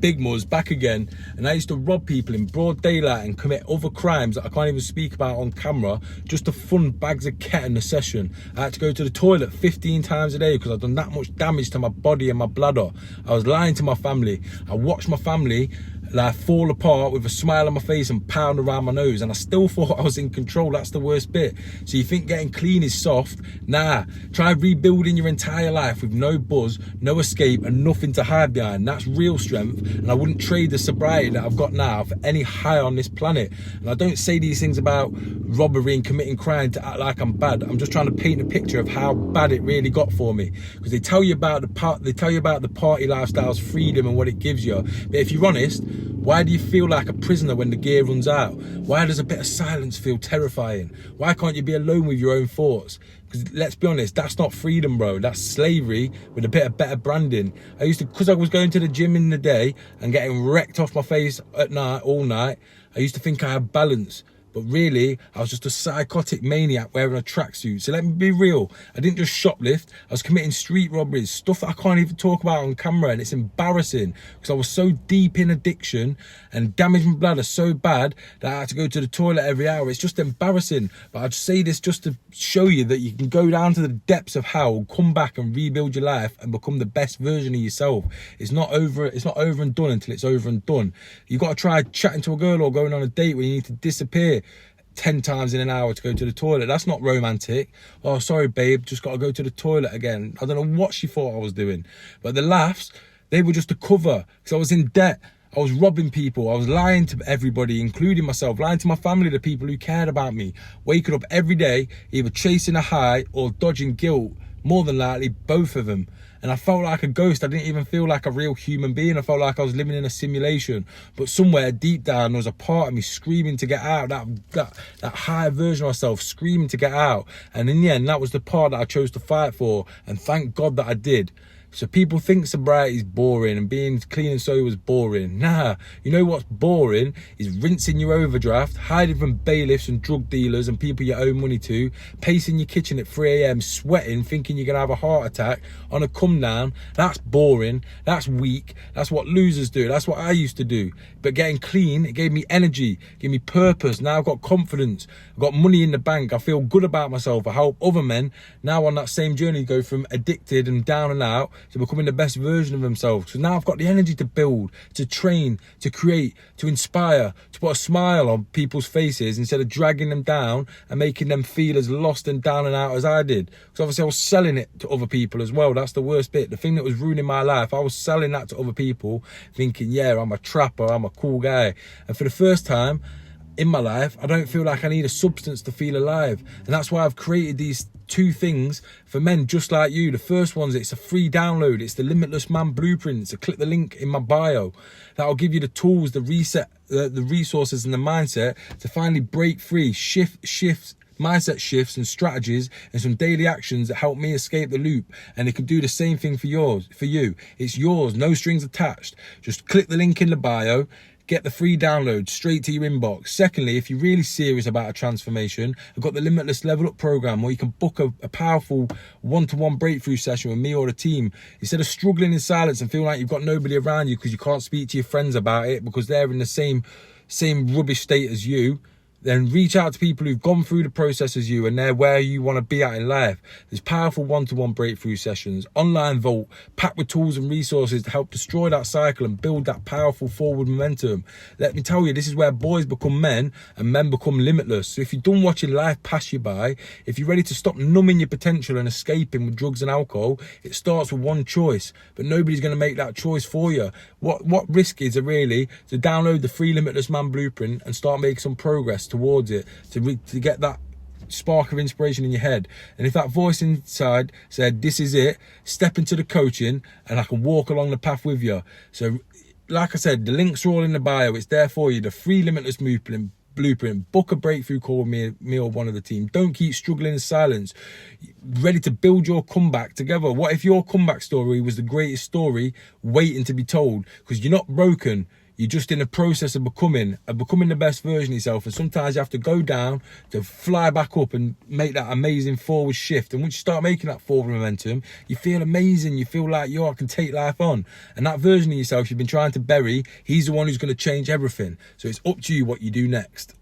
Big Muzz back again, and I used to rob people in broad daylight and commit other crimes that I can't even speak about on camera just to fund bags of ket in the session. I had to go to the toilet 15 times a day because I'd done that much damage to my body and my bladder. I was lying to my family. I watched my family like fall apart with a smile on my face and pound around my nose, and I still thought I was in control. That's the worst bit. So you think getting clean is soft? Nah, try rebuilding your entire life with no buzz, no escape, and nothing to hide behind. That's real strength, and I wouldn't trade the sobriety that I've got now for any high on this planet. And I don't say these things about robbery and committing crime to act like I'm bad. I'm just trying to paint a picture of how bad it really got for me, because they tell you about the party lifestyle's freedom and what it gives you, but if you're honest, why do you feel like a prisoner when the gear runs out? Why does a bit of silence feel terrifying? Why can't you be alone with your own thoughts? Because let's be honest, that's not freedom, bro. That's slavery with a bit of better branding. Because I was going to the gym in the day and getting wrecked off my face at night, all night, I used to think I had balance. But really, I was just a psychotic maniac wearing a tracksuit. So let me be real. I didn't just shoplift. I was committing street robberies, stuff that I can't even talk about on camera. And it's embarrassing because I was so deep in addiction and damaged my bladder so bad that I had to go to the toilet every hour. It's just embarrassing. But I'd say this just to show you that you can go down to the depths of hell, come back and rebuild your life and become the best version of yourself. It's not over and done until it's over and done. You've got to try chatting to a girl or going on a date where you need to disappear 10 times in an hour to go to the toilet. That's not romantic. Oh, sorry, babe, just got to go to the toilet again. I don't know what she thought I was doing. But the laughs, they were just a cover because I was in debt. I was robbing people. I was lying to everybody, including myself, lying to my family, the people who cared about me, waking up every day, either chasing a high or dodging guilt, more than likely both of them. And I felt like a ghost. I didn't even feel like a real human being. I felt like I was living in a simulation. But somewhere deep down, there was a part of me screaming to get out, that higher version of myself screaming to get out. And in the end, that was the part that I chose to fight for. And thank God that I did. So people think sobriety is boring and being clean and sober is boring. Nah, you know what's boring is rinsing your overdraft, hiding from bailiffs and drug dealers and people you owe money to, pacing your kitchen at 3 a.m, sweating, thinking you're going to have a heart attack on a come down. That's boring. That's weak. That's what losers do. That's what I used to do. But getting clean, it gave me energy, gave me purpose. Now I've got confidence. I've got money in the bank. I feel good about myself. I help other men now on that same journey go from addicted and down and out to becoming the best version of themselves. So now I've got the energy to build, to train, to create, to inspire, to put a smile on people's faces instead of dragging them down and making them feel as lost and down and out as I did. Because obviously I was selling it to other people as well. That's the worst bit. The thing that was ruining my life, I was selling that to other people, thinking, yeah, I'm a trapper, I'm a cool guy. And for the first time in my life, I don't feel like I need a substance to feel alive. And that's why I've created these two things for men just like you. The first one's, it's a free download. It's the Limitless Man Blueprint. So click the link in my bio. That'll give you the tools, the reset, the resources and the mindset to finally break free, mindset shifts and strategies and some daily actions that help me escape the loop. And it can do the same thing for you. It's yours, no strings attached. Just click the link in the bio. Get the free download straight to your inbox. Secondly, if you're really serious about a transformation, I've got the Limitless Level Up program where you can book a powerful one-to-one breakthrough session with me or the team. Instead of struggling in silence and feeling like you've got nobody around you because you can't speak to your friends about it because they're in the same rubbish state as you, then reach out to people who've gone through the process as you and they're where you want to be at in life. There's powerful one-to-one breakthrough sessions, online vault, packed with tools and resources to help destroy that cycle and build that powerful forward momentum. Let me tell you, this is where boys become men and men become limitless. So if you're done watching life pass you by, if you're ready to stop numbing your potential and escaping with drugs and alcohol, it starts with one choice, but nobody's going to make that choice for you. What risk is it really to download the free Limitless Man Blueprint and start making some progress towards it, to get that spark of inspiration in your head? And if that voice inside said, this is it, step into the coaching and I can walk along the path with you. So like I said, the links are all in the bio. It's there for you. The free Limitless Blueprint. Book a breakthrough call with me or one of the team. Don't keep struggling in silence. Ready to build your comeback together. What if your comeback story was the greatest story waiting to be told? Because you're not broken. You're just in the process of becoming the best version of yourself. And sometimes you have to go down to fly back up and make that amazing forward shift. And once you start making that forward momentum, you feel amazing. You feel like, yo, I can take life on. And that version of yourself you've been trying to bury, he's the one who's going to change everything. So it's up to you what you do next.